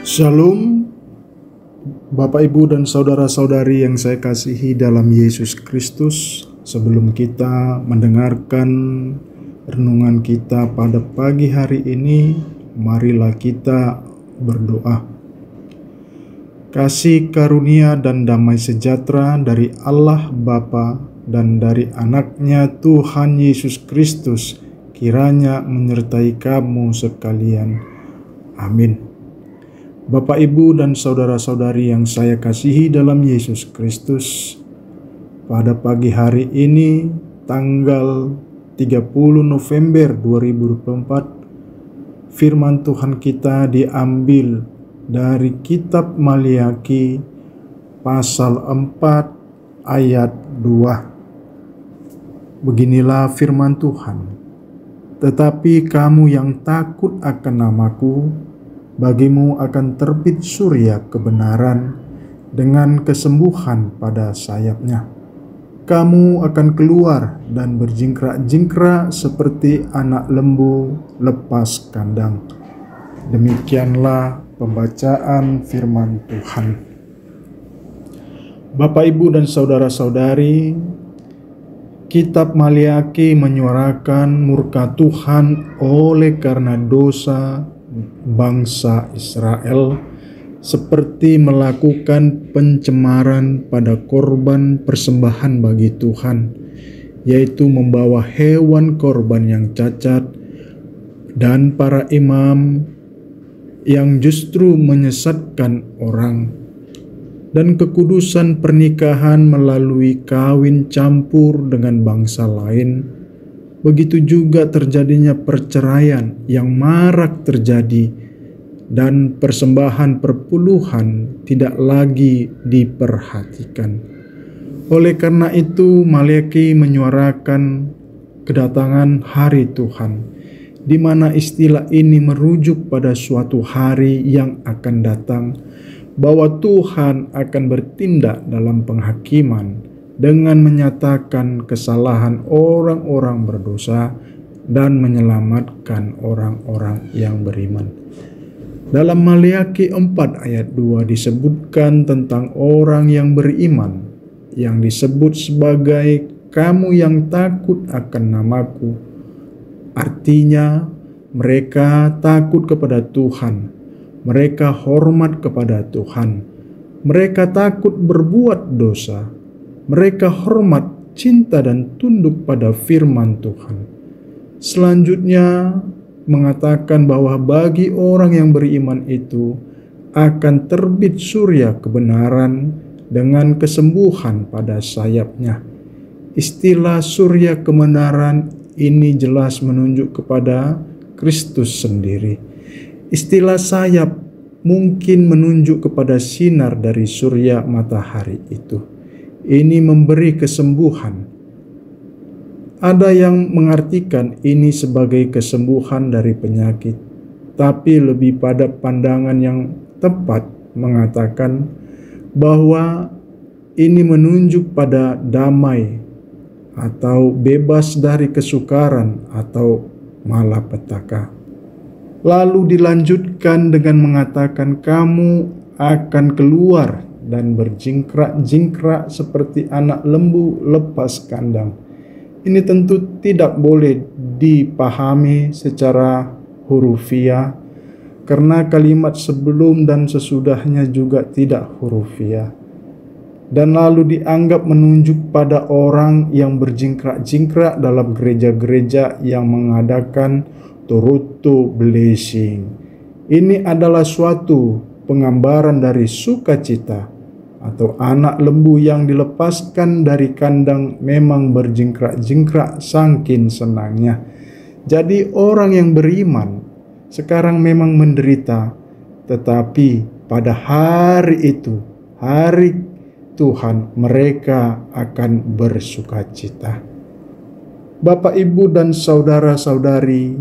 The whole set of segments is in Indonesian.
Shalom, Bapak, Ibu, dan saudara-saudari yang saya kasihi dalam Yesus Kristus. Sebelum kita mendengarkan renungan kita pada pagi hari ini, marilah kita berdoa. Kasih karunia dan damai sejahtera dari Allah Bapa dan dari Anaknya Tuhan Yesus Kristus kiranya menyertai kamu sekalian. Amin. Bapak, Ibu, dan saudara-saudari yang saya kasihi dalam Yesus Kristus, pada pagi hari ini tanggal 30 November 2024, firman Tuhan kita diambil dari kitab Maliaki pasal 4 ayat 2. Beginilah firman Tuhan. Tetapi kamu yang takut akan namaku, bagimu akan terbit surya kebenaran dengan kesembuhan pada sayapnya. Kamu akan keluar dan berjingkrak-jingkrak seperti anak lembu lepas kandang. Demikianlah pembacaan firman Tuhan. Bapak, Ibu, dan saudara-saudari, kitab Maliaki menyuarakan murka Tuhan oleh karena dosa bangsa Israel, seperti melakukan pencemaran pada korban persembahan bagi Tuhan, yaitu membawa hewan korban yang cacat, dan para imam yang justru menyesatkan orang, dan kekudusan pernikahan melalui kawin campur dengan bangsa lain. Begitu juga terjadinya perceraian yang marak terjadi, dan persembahan perpuluhan tidak lagi diperhatikan. Oleh karena itu, Maliaki menyuarakan kedatangan hari Tuhan, di mana istilah ini merujuk pada suatu hari yang akan datang, bahwa Tuhan akan bertindak dalam penghakiman dengan menyatakan kesalahan orang-orang berdosa dan menyelamatkan orang-orang yang beriman. Dalam Maliaki 4 ayat 2 disebutkan tentang orang yang beriman yang disebut sebagai kamu yang takut akan namaku. Artinya mereka takut kepada Tuhan, mereka hormat kepada Tuhan, mereka takut berbuat dosa, mereka hormat, cinta, dan tunduk pada firman Tuhan. Selanjutnya mengatakan bahwa bagi orang yang beriman itu akan terbit surya kebenaran dengan kesembuhan pada sayapnya. Istilah surya kebenaran ini jelas menunjuk kepada Kristus sendiri. Istilah sayap mungkin menunjuk kepada sinar dari surya matahari itu. Ini memberi kesembuhan. Ada yang mengartikan ini sebagai kesembuhan dari penyakit, tapi lebih pada pandangan yang tepat mengatakan bahwa ini menunjuk pada damai atau bebas dari kesukaran atau malapetaka. Lalu dilanjutkan dengan mengatakan kamu akan keluar dan berjingkrak-jingkrak seperti anak lembu lepas kandang. Ini tentu tidak boleh dipahami secara hurufiah, karena kalimat sebelum dan sesudahnya juga tidak hurufiah, dan lalu dianggap menunjuk pada orang yang berjingkrak-jingkrak dalam gereja-gereja yang mengadakan Toronto blessing. Ini adalah suatu penggambaran dari sukacita, atau anak lembu yang dilepaskan dari kandang memang berjingkrak-jingkrak saking senangnya. Jadi orang yang beriman sekarang memang menderita, tetapi pada hari itu, hari Tuhan, mereka akan bersukacita. Bapak, Ibu, dan saudara-saudari,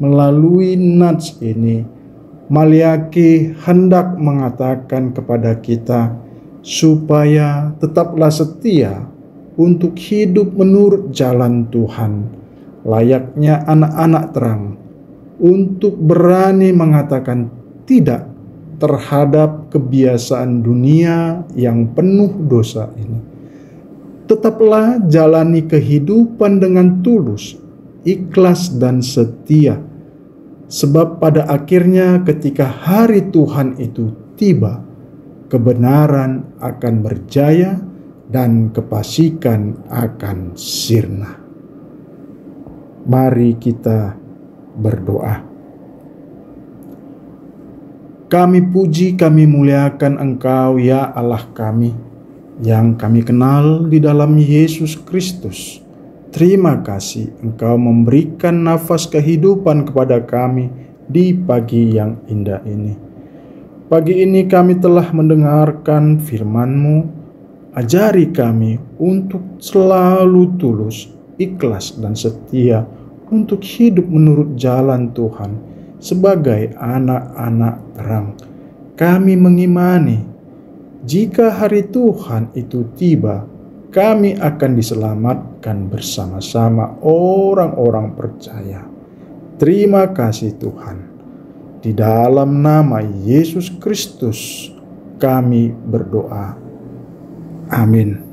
melalui nats ini Maliaki hendak mengatakan kepada kita supaya tetaplah setia untuk hidup menurut jalan Tuhan, layaknya anak-anak terang, untuk berani mengatakan tidak terhadap kebiasaan dunia yang penuh dosa ini. Tetaplah jalani kehidupan dengan tulus, ikhlas dan setia. Sebab pada akhirnya ketika hari Tuhan itu tiba, kebenaran akan berjaya dan kefasikan akan sirna. Mari kita berdoa. Kami puji, kami muliakan Engkau ya Allah kami, yang kami kenal di dalam Yesus Kristus. Terima kasih Engkau memberikan nafas kehidupan kepada kami di pagi yang indah ini. Pagi ini kami telah mendengarkan firman-Mu. Ajari kami untuk selalu tulus, ikhlas dan setia untuk hidup menurut jalan Tuhan sebagai anak-anak terang. Kami mengimani jika hari Tuhan itu tiba, kami akan diselamatkan bersama-sama orang-orang percaya. Terima kasih Tuhan. Di dalam nama Yesus Kristus kami berdoa. Amin.